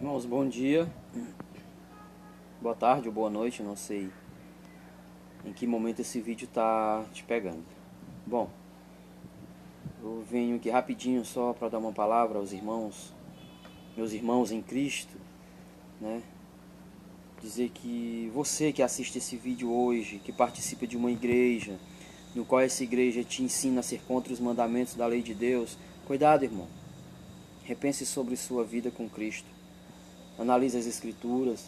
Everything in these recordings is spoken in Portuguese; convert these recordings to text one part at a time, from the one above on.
Irmãos, bom dia, boa tarde ou boa noite, não sei em que momento esse vídeo está te pegando. Bom, eu venho aqui rapidinho só para dar uma palavra aos irmãos, meus irmãos em Cristo, né? Dizer que você que assiste esse vídeo hoje, que participa de uma igreja, no qual essa igreja te ensina a ser contra os mandamentos da lei de Deus, cuidado, irmão. Repense sobre sua vida com Cristo. Analise as Escrituras.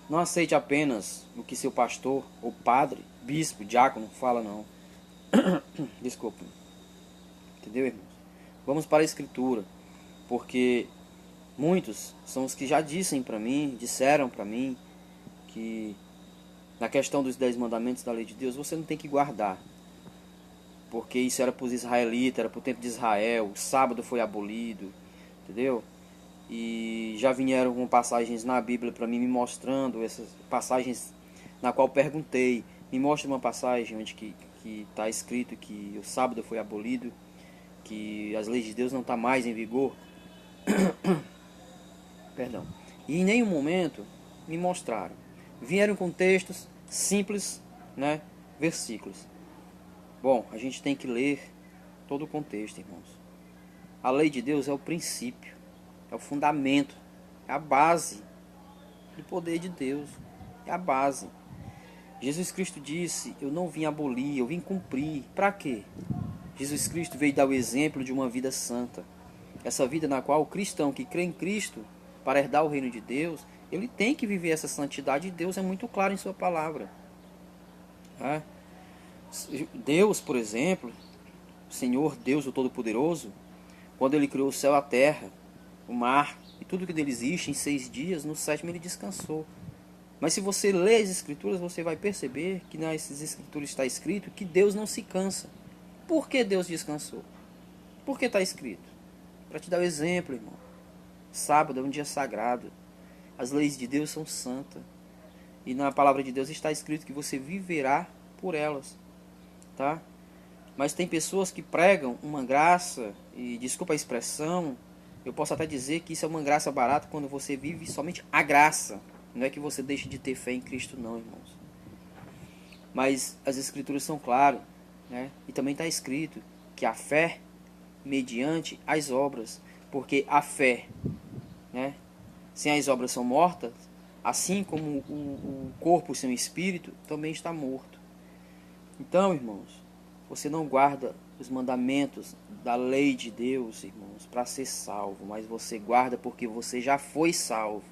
Não aceite apenas o que seu pastor, ou padre, bispo, diácono fala, não. Desculpa. Entendeu, irmãos? Vamos para a Escritura, porque muitos são os que já disseram para mim, que na questão dos 10 mandamentos da lei de Deus, você não tem que guardar. Porque isso era para os israelitas, era para o tempo de Israel, o sábado foi abolido, entendeu? E já vieram com passagens na Bíblia para mim me mostrando essas passagens na qual perguntei, me mostra uma passagem onde que está escrito que o sábado foi abolido, que as leis de Deus não estão mais em vigor. Perdão. E em nenhum momento me mostraram. Vieram com textos simples, né? Versículos. Bom, a gente tem que ler todo o contexto, irmãos. A lei de Deus é o princípio, é o fundamento, é a base do poder de Deus, é a base. Jesus Cristo disse, eu não vim abolir, eu vim cumprir. Para quê? Jesus Cristo veio dar o exemplo de uma vida santa. Essa vida na qual o cristão que crê em Cristo, para herdar o reino de Deus, ele tem que viver essa santidade, e Deus é muito claro em sua palavra. Deus, por exemplo, o Senhor Deus o Todo-Poderoso, quando ele criou o céu, a terra, o mar e tudo que dele existe, em 6 dias, no 7º ele descansou. Mas se você ler as Escrituras, você vai perceber que nas Escrituras está escrito que Deus não se cansa. Por que Deus descansou? Por que está escrito? Para te dar o exemplo, irmão. Sábado é um dia sagrado. As leis de Deus são santas. E na palavra de Deus está escrito que você viverá por elas. Tá? Mas tem pessoas que pregam uma graça, e desculpa a expressão, eu posso até dizer que isso é uma graça barata quando você vive somente a graça. Não é que você deixe de ter fé em Cristo, não, irmãos. Mas as Escrituras são claras, né? E também está escrito que a fé mediante as obras, porque a fé, né, sem as obras são mortas, assim como o corpo sem o espírito também está morto. Então, irmãos, você não guarda os mandamentos da lei de Deus, irmãos, para ser salvo, mas você guarda porque você já foi salvo.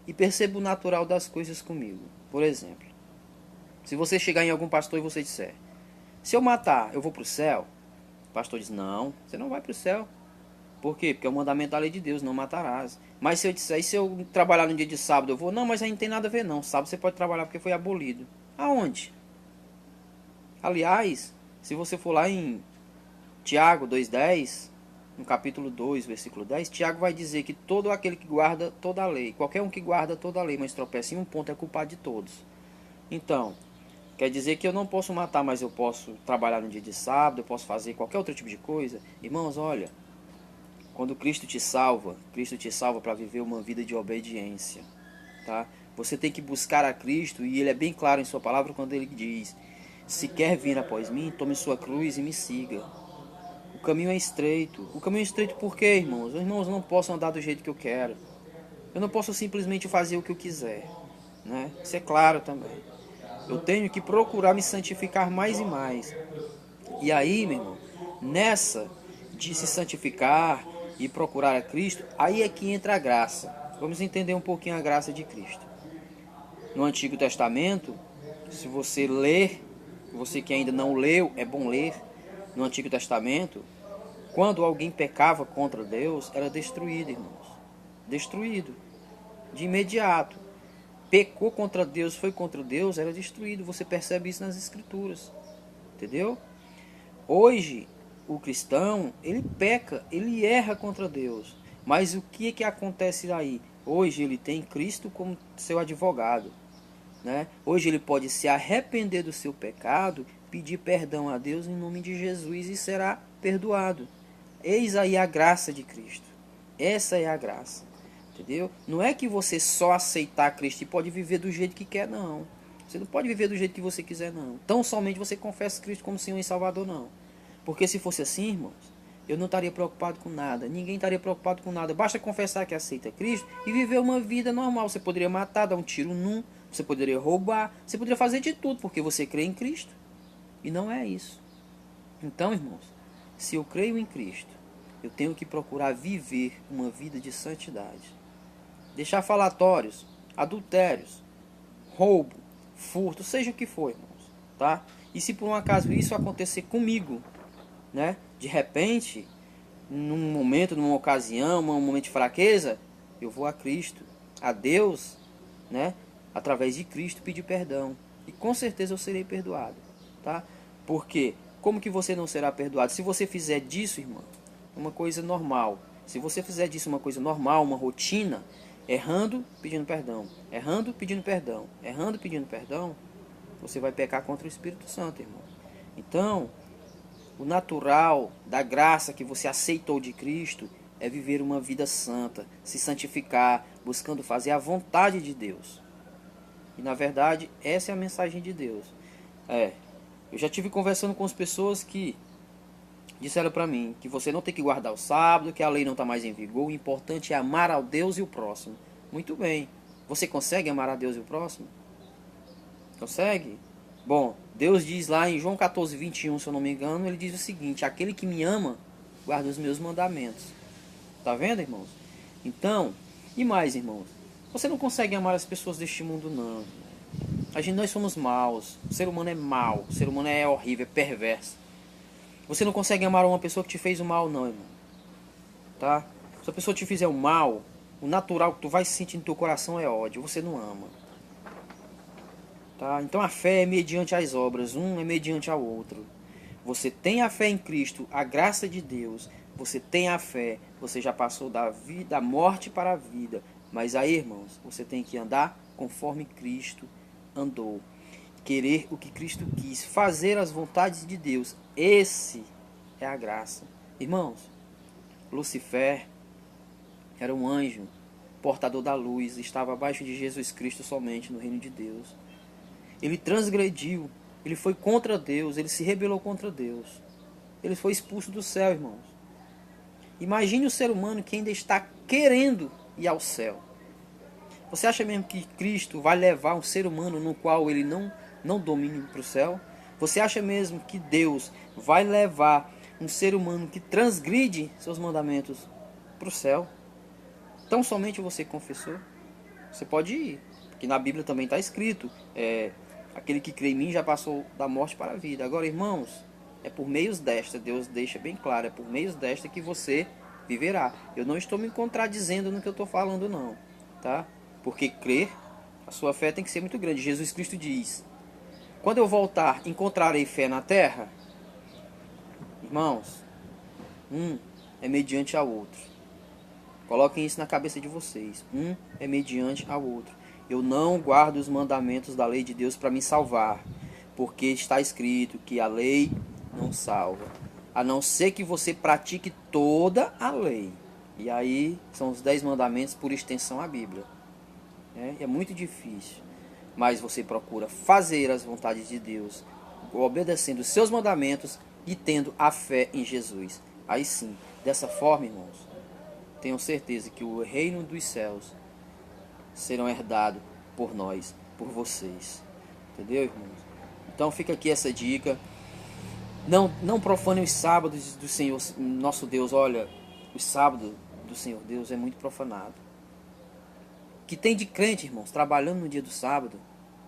E perceba o natural das coisas comigo. Por exemplo, se você chegar em algum pastor e você disser, se eu matar, eu vou para o céu? O pastor diz, não, você não vai para o céu. Por quê? Porque é o mandamento da lei de Deus, não matarás. Mas se eu disser, e se eu trabalhar no dia de sábado, eu vou? Não, mas aí não tem nada a ver não. Sábado você pode trabalhar porque foi abolido. Aonde? Aliás, se você for lá em Tiago 2,10, no capítulo 2, versículo 10, Tiago vai dizer que todo aquele que guarda toda a lei, qualquer um que guarda toda a lei, mas tropeça em um ponto, é culpado de todos. Então, quer dizer que eu não posso matar, mas eu posso trabalhar no dia de sábado, eu posso fazer qualquer outro tipo de coisa? Irmãos, olha, quando Cristo te salva para viver uma vida de obediência, tá? Você tem que buscar a Cristo, e ele é bem claro em sua palavra quando ele diz, se quer vir após mim, tome sua cruz e me siga. O caminho é estreito. O caminho é estreito por quê, irmãos? Os irmãos não possam andar do jeito que eu quero. Eu não posso simplesmente fazer o que eu quiser, né? Isso é claro também. Eu tenho que procurar me santificar mais e mais. E aí, meu irmão, nessa de se santificar e procurar a Cristo, aí é que entra a graça. Vamos entender um pouquinho a graça de Cristo. No Antigo Testamento, se você ler, você que ainda não leu, é bom ler. No Antigo Testamento, quando alguém pecava contra Deus, era destruído, irmãos. Destruído. De imediato. Pecou contra Deus, foi contra Deus, era destruído. Você percebe isso nas Escrituras. Entendeu? Hoje, o cristão, ele peca, ele erra contra Deus. Mas o que é que acontece aí? Hoje ele tem Cristo como seu advogado, né? Hoje ele pode se arrepender do seu pecado, pedir perdão a Deus em nome de Jesus e será perdoado. Eis aí a graça de Cristo. Essa é a graça. Entendeu? Não é que você só aceitar Cristo e pode viver do jeito que quer, não. Você não pode viver do jeito que você quiser, não. Tão somente você confessa Cristo como Senhor e Salvador, não. Porque se fosse assim, irmãos, eu não estaria preocupado com nada. Ninguém estaria preocupado com nada. Basta confessar que aceita Cristo e viver uma vida normal. Você poderia matar, dar um tiro num. Você poderia roubar. Você poderia fazer de tudo porque você crê em Cristo. E não é isso. Então, irmãos, se eu creio em Cristo, eu tenho que procurar viver uma vida de santidade. Deixar falatórios, adultérios, roubo, furto, seja o que for, irmãos, tá? E se por um acaso isso acontecer comigo, né? De repente, num momento, numa ocasião, num momento de fraqueza, eu vou a Cristo, a Deus, né? Através de Cristo pedir perdão. E com certeza eu serei perdoado, tá? Porque como que você não será perdoado? Se você fizer disso, irmão, uma coisa normal. Se você fizer disso uma coisa normal, uma rotina, errando, pedindo perdão, errando, pedindo perdão, errando, pedindo perdão, você vai pecar contra o Espírito Santo, irmão. Então, o natural da graça que você aceitou de Cristo é viver uma vida santa, se santificar, buscando fazer a vontade de Deus. E na verdade, essa é a mensagem de Deus. Eu já tive conversando com as pessoas que disseram para mim que você não tem que guardar o sábado, que a lei não está mais em vigor, o importante é amar ao Deus e o próximo. Muito bem. Você consegue amar a Deus e o próximo? Consegue? Bom, Deus diz lá em João 14, 21, se eu não me engano, ele diz o seguinte: aquele que me ama, guarda os meus mandamentos. Tá vendo, irmãos? Então, e mais, irmãos? Você não consegue amar as pessoas deste mundo, não. Nós somos maus. O ser humano é mau. O ser humano é horrível, é perverso. Você não consegue amar uma pessoa que te fez o mal, não, irmão. Tá? Se a pessoa te fizer o mal, o natural que tu vai sentir no teu coração é ódio. Você não ama. Tá? Então a fé é mediante as obras. Um é mediante ao outro. Você tem a fé em Cristo, a graça de Deus. Você tem a fé. Você já passou da morte para a vida. Mas aí, irmãos, você tem que andar conforme Cristo andou. Querer o que Cristo quis, fazer as vontades de Deus. Esse é a graça. Irmãos, Lucifer era um anjo, portador da luz, estava abaixo de Jesus Cristo somente no reino de Deus. Ele transgrediu, ele foi contra Deus, ele se rebelou contra Deus. Ele foi expulso do céu, irmãos. Imagine o ser humano que ainda está querendo ir ao céu. Você acha mesmo que Cristo vai levar um ser humano no qual ele não domine para o céu? Você acha mesmo que Deus vai levar um ser humano que transgride seus mandamentos para o céu? Tão somente você confessou? Você pode ir, porque na Bíblia também está escrito, aquele que crê em mim já passou da morte para a vida. Agora, irmãos, é por meios desta, Deus deixa bem claro, é por meios desta que você viverá. Eu não estou me contradizendo no que eu estou falando, não, tá? Porque crer, a sua fé tem que ser muito grande. Jesus Cristo diz: quando eu voltar, encontrarei fé na terra? Irmãos, um é mediante ao outro. Coloquem isso na cabeça de vocês. Um é mediante ao outro. Eu não guardo os mandamentos da lei de Deus para me salvar, porque está escrito que a lei não salva, a não ser que você pratique toda a lei. E aí são os 10 mandamentos, por extensão a Bíblia. É muito difícil, mas você procura fazer as vontades de Deus, obedecendo os seus mandamentos e tendo a fé em Jesus. Aí sim, dessa forma, irmãos, tenho certeza que o reino dos céus serão herdados por nós, por vocês. Entendeu, irmãos? Então fica aqui essa dica. Não profanem os sábados do Senhor nosso Deus. Olha, os sábados do Senhor Deus é muito profanado. Que tem de crente, irmãos, trabalhando no dia do sábado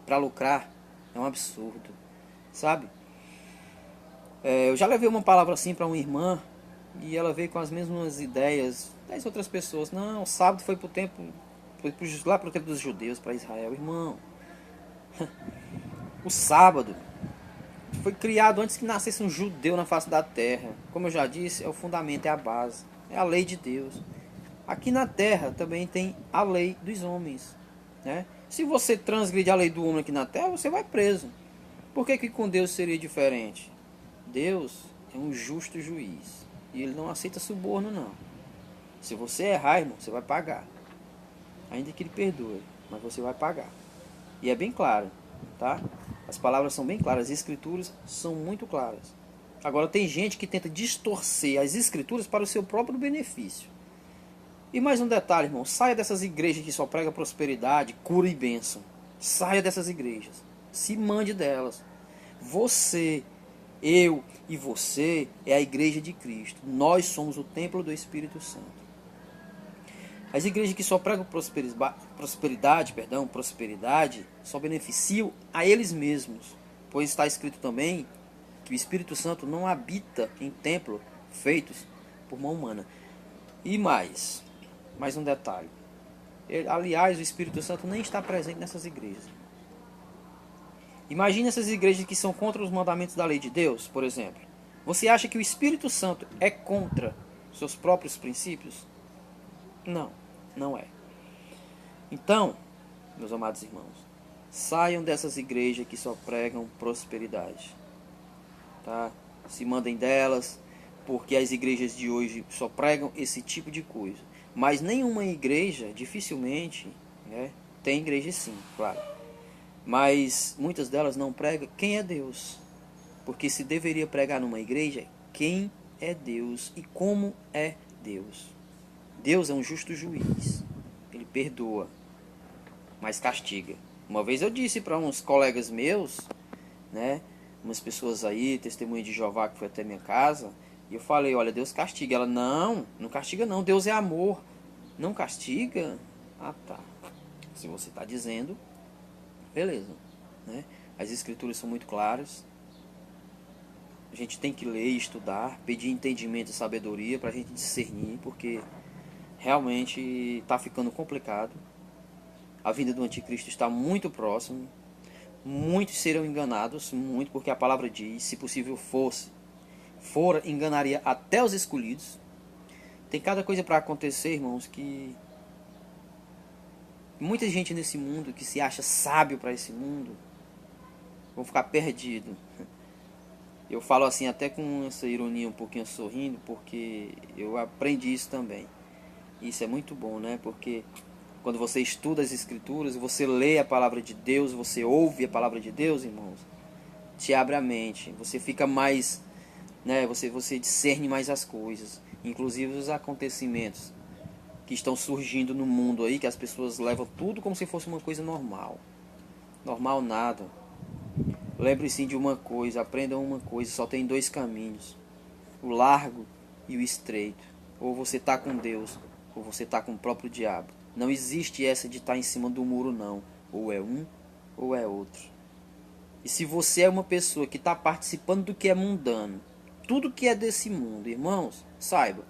para lucrar, é um absurdo, sabe? Eu já levei uma palavra assim para uma irmã e ela veio com as mesmas ideias das outras pessoas. Não, o sábado foi lá para o tempo dos judeus, para Israel. Irmão, o sábado foi criado antes que nascesse um judeu na face da terra. Como eu já disse, é o fundamento, é a base, é a lei de Deus. Aqui na terra também tem a lei dos homens, né? Se você transgride a lei do homem aqui na terra, você vai preso. Por que com Deus seria diferente? Deus é um justo juiz e ele não aceita suborno, não. Se você errar, irmão, você vai pagar. ainda que ele perdoe, mas você vai pagar. E é bem claro, tá? As palavras são bem claras, as escrituras são muito claras. Agora tem gente que tenta distorcer as escrituras para o seu próprio benefício. E mais um detalhe, irmão, saia dessas igrejas que só pregam prosperidade, cura e bênção. Saia dessas igrejas. Se mande delas. Você, eu e você é a igreja de Cristo. Nós somos o templo do Espírito Santo. As igrejas que só pregam prosperidade, só beneficiam a eles mesmos. Pois está escrito também que o Espírito Santo não habita em templo feitos por mão humana. E mais um detalhe. Aliás, o Espírito Santo nem está presente nessas igrejas. Imagine essas igrejas que são contra os mandamentos da lei de Deus, por exemplo. Você acha que o Espírito Santo é contra seus próprios princípios? Não, não é. Então, meus amados irmãos, saiam dessas igrejas que só pregam prosperidade. Tá? Se mandem delas, porque as igrejas de hoje só pregam esse tipo de coisa. Mas nenhuma igreja, dificilmente, né? Tem igreja sim, claro. Mas muitas delas não pregam quem é Deus. Porque se deveria pregar numa igreja, quem é Deus e como é Deus. Deus é um justo juiz. Ele perdoa, mas castiga. Uma vez eu disse para uns colegas meus, né? Umas pessoas aí, testemunha de Jeová que foi até minha casa, e eu falei, olha, Deus castiga. Ela, não castiga não, Deus é amor. Não castiga? Ah, tá. Se você está dizendo, beleza. Né? As escrituras são muito claras. A gente tem que ler, estudar, pedir entendimento e sabedoria para a gente discernir, porque realmente está ficando complicado. A vinda do anticristo está muito próxima. Muitos serão enganados, muito, porque a palavra diz, se possível fora, enganaria até os escolhidos. Tem cada coisa para acontecer, irmãos, que muita gente nesse mundo que se acha sábio para esse mundo vão ficar perdidos. Eu falo assim até com essa ironia um pouquinho sorrindo, porque eu aprendi isso também. Isso é muito bom, né? Porque quando você estuda as escrituras, você lê a palavra de Deus, você ouve a palavra de Deus, irmãos, te abre a mente, você fica mais, né? Você discerne mais as coisas, inclusive os acontecimentos que estão surgindo no mundo aí, que as pessoas levam tudo como se fosse uma coisa normal. Normal nada. Lembre-se de uma coisa, aprendam uma coisa, só tem dois caminhos, o largo e o estreito. Ou você está com Deus, ou você está com o próprio diabo. Não existe essa de estar em cima do muro, não. Ou é um, ou é outro. E se você é uma pessoa que está participando do que é mundano, tudo que é desse mundo, irmãos, saiba,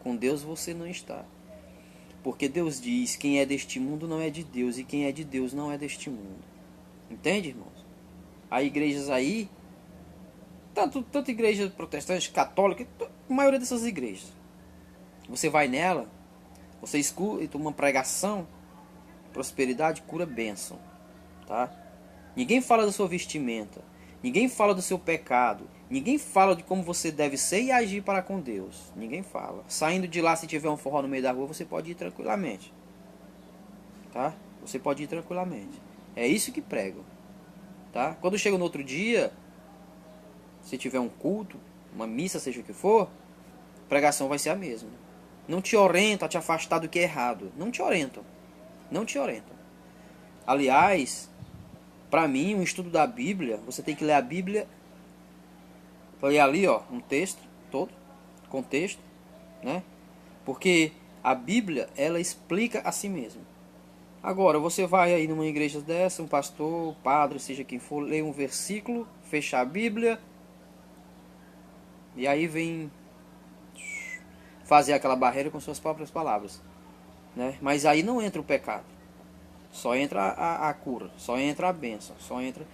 com Deus você não está. Porque Deus diz, quem é deste mundo não é de Deus, e quem é de Deus não é deste mundo. Entende, irmãos? Há igrejas aí, tanto igreja protestante, católica, a maioria dessas igrejas. Você vai nela, você escuta uma pregação, prosperidade, cura, bênção. Tá? Ninguém fala da sua vestimenta, ninguém fala do seu pecado, ninguém fala de como você deve ser e agir para com Deus. Ninguém fala. Saindo de lá, se tiver um forró no meio da rua, você pode ir tranquilamente. Tá? Você pode ir tranquilamente. É isso que pregam. Tá? Quando chega no outro dia, se tiver um culto, uma missa, seja o que for, a pregação vai ser a mesma. Não te orientam a te afastar do que é errado. Não te orientam. Não te orientam. Aliás, para mim, um estudo da Bíblia, você tem que ler a Bíblia, ler ali, ó, um texto todo, contexto, né? Porque a Bíblia, ela explica a si mesma. Agora, você vai aí numa igreja dessa, um pastor, padre, seja quem for, ler um versículo, fechar a Bíblia, e aí vem fazer aquela barreira com suas próprias palavras, né? Mas aí não entra o pecado, só entra a cura, só entra a bênção, só entra...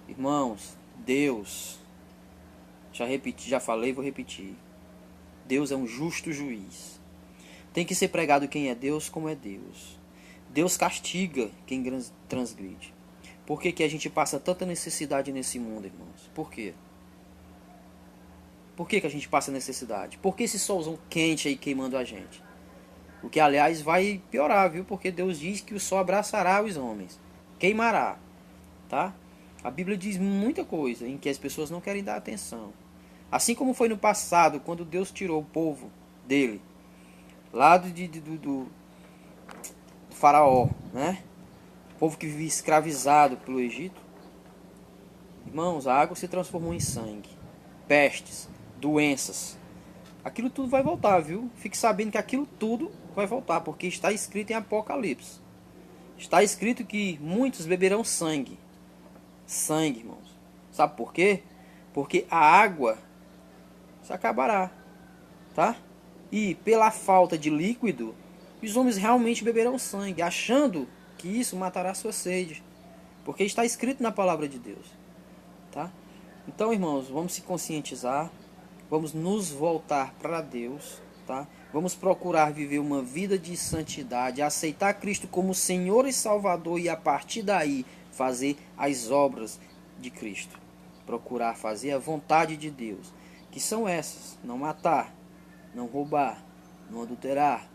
Irmãos, Deus, já repeti, já falei, vou repetir, Deus é um justo juiz. Tem que ser pregado quem é Deus como é Deus. Deus castiga quem transgride. Por que a gente passa tanta necessidade nesse mundo, irmãos? Por quê? Por que a gente passa necessidade? Por que esse solzão quente aí queimando a gente? O que, aliás, vai piorar, viu? Porque Deus diz que o sol abraçará os homens, queimará, tá? A Bíblia diz muita coisa em que as pessoas não querem dar atenção. Assim como foi no passado, quando Deus tirou o povo dele, lá do faraó, né? O povo que vivia escravizado pelo Egito. Irmãos, a água se transformou em sangue. Pestes, doenças. Aquilo tudo vai voltar, viu? Fique sabendo que aquilo tudo vai voltar, porque está escrito em Apocalipse. Está escrito que muitos beberão sangue. Sangue, irmãos. Sabe por quê? Porque a água se acabará, tá? E pela falta de líquido, os homens realmente beberão sangue, achando que isso matará sua sede. Porque está escrito na palavra de Deus, tá? Então, irmãos, vamos se conscientizar, vamos nos voltar para Deus, tá? Vamos procurar viver uma vida de santidade, aceitar Cristo como Senhor e Salvador e a partir daí fazer as obras de Cristo. Procurar fazer a vontade de Deus, que são essas: não matar, não roubar, não adulterar,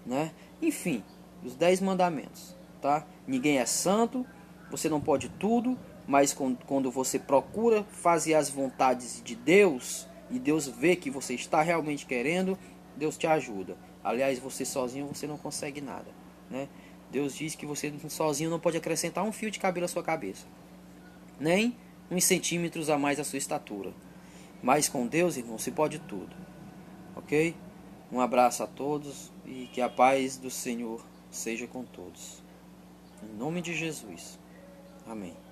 né? Enfim, os 10 mandamentos, tá? Ninguém é santo, você não pode tudo, mas quando você procura fazer as vontades de Deus e Deus vê que você está realmente querendo, Deus te ajuda. Aliás, você sozinho você não consegue nada, né? Deus diz que você sozinho não pode acrescentar um fio de cabelo à sua cabeça, nem uns centímetros a mais à sua estatura. Mas com Deus, irmão, se pode tudo. Ok? Um abraço a todos e que a paz do Senhor seja com todos. Em nome de Jesus. Amém.